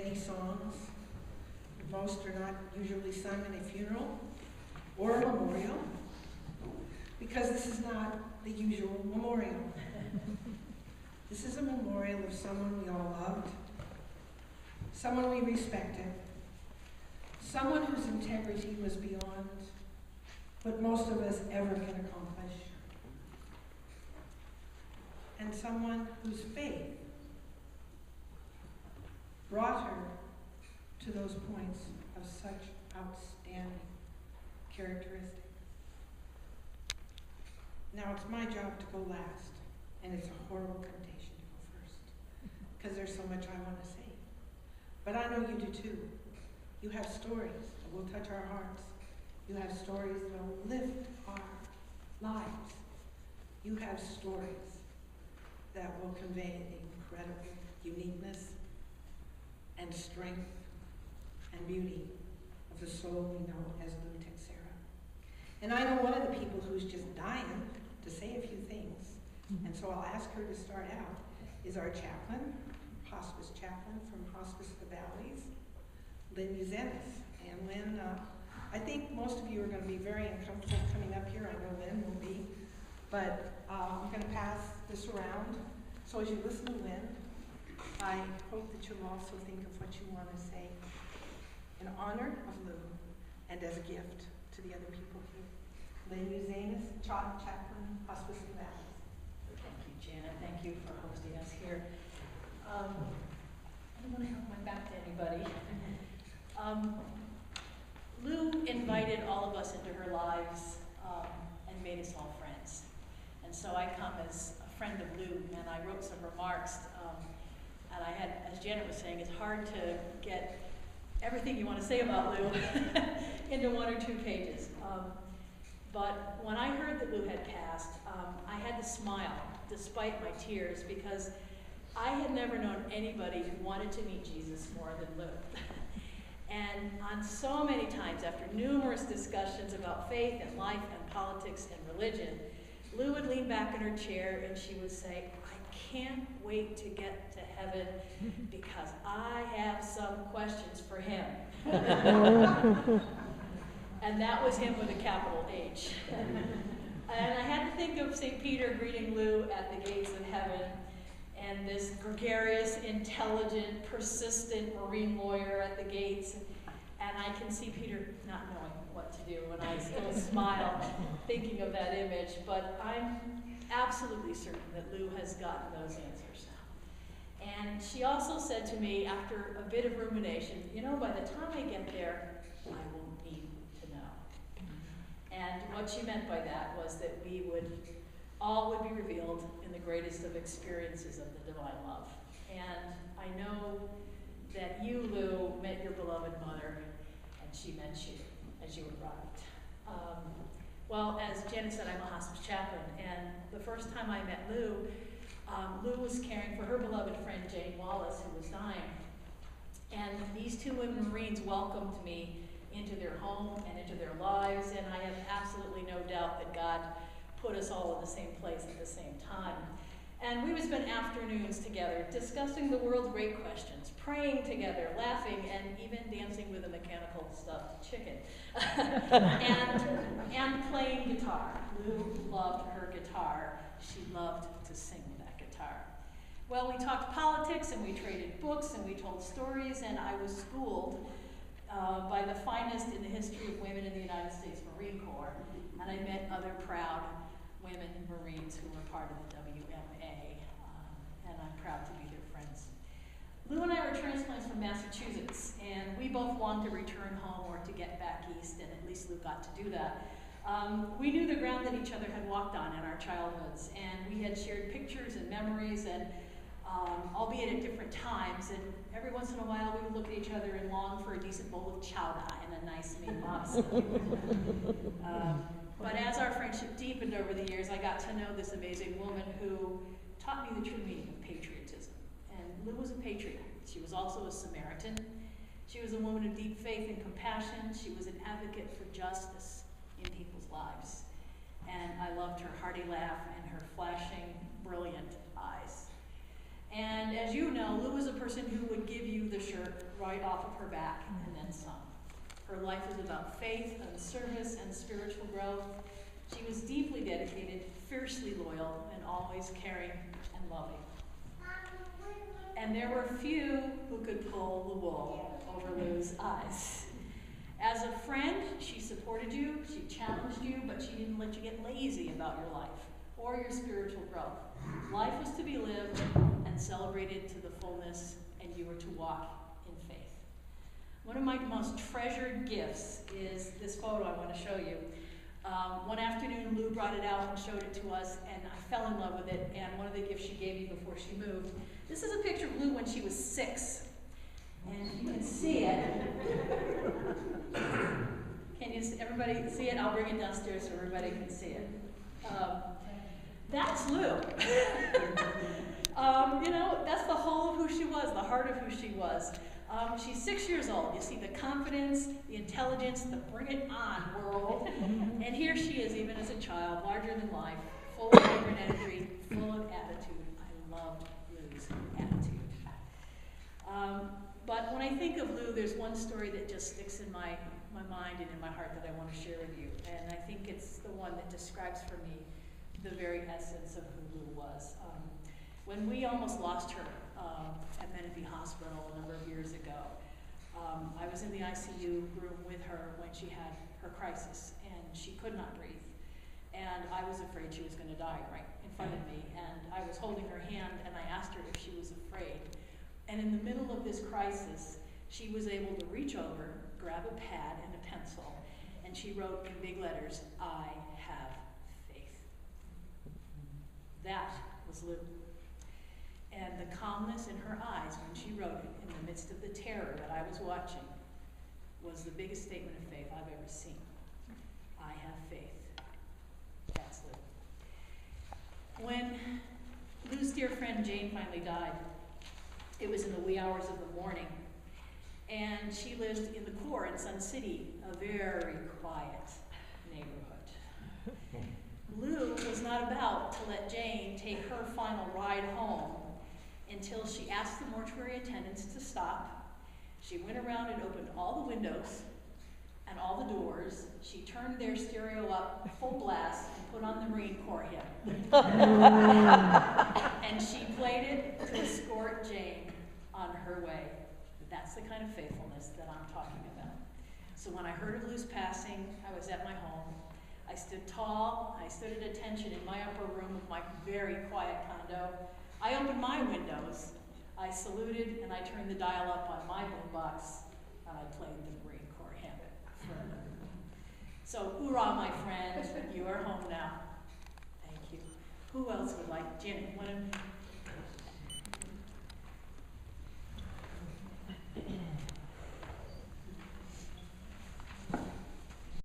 many songs. Most are not usually sung in a funeral or a memorial, because this is not the usual memorial. This is a memorial of someone we all loved, someone we respected, someone whose integrity was beyond what most of us ever can accomplish, and someone whose faith brought her to those points of such outstanding characteristics. Now, it's my job to go last, and it's a horrible temptation to go first, because there's so much I want to say. But I know you do too. You have stories that will touch our hearts. You have stories that will lift our lives. You have stories that will convey the incredible uniqueness and strength and beauty of the soul we know as Lou Teixeira. And I know one of the people who's just dying to say a few things. And so I'll ask her to start out, is our chaplain, hospice chaplain from Hospice of the Valleys, Lynn Uzenis. And Lynn, I think most of you are going to be very uncomfortable coming up here. I know Lynn will be. But I'm going to pass this around. So as you listen to Lynn, I hope that you'll also think of what you want to say in honor of Lou and as a gift to the other people here. Lynn Uzenis, chaplain, Hospice of the Valleys. Thank you, Janet. Thank you for hosting us here. I don't want to have my back to anybody. Lou invited all of us into her lives and made us all friends. And so I come as a friend of Lou, and I wrote some remarks. And I had, as Janet was saying, it's hard to get everything you want to say about Lou into 1 or 2 pages. But when I heard that Lou had passed, I had to smile despite my tears, because I had never known anybody who wanted to meet Jesus more than Lou. And on so many times, after numerous discussions about faith and life and politics and religion, Lou would lean back in her chair and she would say, I can't wait to get to heaven because I have some questions for him. And that was him with a capital H. And I had to think of St. Peter greeting Lou at the gates of heaven, and this gregarious, intelligent, persistent Marine lawyer at the gates. And I can see Peter not knowing what to do, and I still smile thinking of that image. But I'm absolutely certain that Lou has gotten those answers now. And she also said to me after a bit of rumination, you know, by the time I get there, I will need to know. And what she meant by that was that we all would be revealed in the greatest of experiences of the divine love. And I know that you, Lou, met your beloved mother, and she met you as you arrived. Well, as Janet said, I'm a hospice chaplain, and the first time I met Lou, Lou was caring for her beloved friend Jane Wallace, who was dying. And these 2 women Marines welcomed me into their home and into their lives, and I have absolutely no doubt that God put us all in the same place at the same time. And we would spend afternoons together discussing the world's great questions, praying together, laughing, and even dancing with a mechanical stuffed chicken. and playing guitar. Lou loved her guitar. She loved to sing that guitar. Well, we talked politics, and we traded books, and we told stories, and I was schooled by the finest in the history of women in the United States Marine Corps, and I met other proud women Marines who were part of the WMA, and I'm proud to be their friends. Lou and I were transplants from Massachusetts, and we both longed to return home or to get back east, and at least Lou got to do that. We knew the ground that each other had walked on in our childhoods, and we had shared pictures and memories, and albeit at different times, and every once in a while we would look at each other and long for a decent bowl of chowder and a nice meat lobster. But as our friendship deepened over the years, I got to know this amazing woman who taught me the true meaning of patriotism. And Lou was a patriot. She was also a Samaritan. She was a woman of deep faith and compassion. She was an advocate for justice in people's lives. And I loved her hearty laugh and her flashing, brilliant eyes. And as you know, Lou was a person who would give you the shirt right off of her back and then some. Her life was about faith and service and spiritual growth. She was deeply dedicated, fiercely loyal, and always caring and loving. And there were few who could pull the wool over Lou's eyes. As a friend, she supported you, she challenged you, but she didn't let you get lazy about your life or your spiritual growth. Life was to be lived and celebrated to the fullness, and you were to walk in faith. One of my most treasured gifts is this photo I want to show you. One afternoon, Lou brought it out and showed it to us, and I fell in love with it, and one of the gifts she gave me before she moved. This is a picture of Lou when she was 6. And you can see it. Can you, everybody see it? I'll bring it downstairs so everybody can see it. That's Lou. You know, that's the whole of who she was, the heart of who she was. She's 6 years old. You see the confidence, the intelligence, the bring it on world. And here she is, even as a child, larger than life, full of vibrant energy, full of attitude. I loved Lou's attitude. But when I think of Lou, there's one story that just sticks in my mind and in my heart that I want to share with you. And I think it's the one that describes for me the very essence of who Lou was. When we almost lost her at Menifee Hospital a number of years ago, I was in the ICU room with her when she had her crisis, and she could not breathe. And I was afraid she was going to die right in front of me. And I was holding her hand, and I asked her if she was afraid. And in the middle of this crisis, she was able to reach over, grab a pad and a pencil, and she wrote in big letters, "I have faith." That was Lou. And the calmness in her eyes when she wrote it, in the midst of the terror that I was watching, was the biggest statement of faith I've ever seen. I have faith. That's Lou. When Lou's dear friend Jane finally died, it was in the wee hours of the morning, and she lived in the core in Sun City, a very quiet neighborhood. Lou was not about to let Jane take her final ride home until she asked the mortuary attendants to stop. She went around and opened all the windows and all the doors. She turned their stereo up full blast and put on the Marine Corps hymn. And she played it to escort Jane on her way. That's the kind of faithfulness that I'm talking about. So when I heard of Lou's passing, I was at my home. I stood tall. I stood at attention in my upper room of my very quiet condo. I opened my windows. I saluted, and I turned the dial up on my boombox, and I played the Marine Corps hymn for her. So, hoorah, my friend, you are home now. Thank you. Who else would like? Janet, want to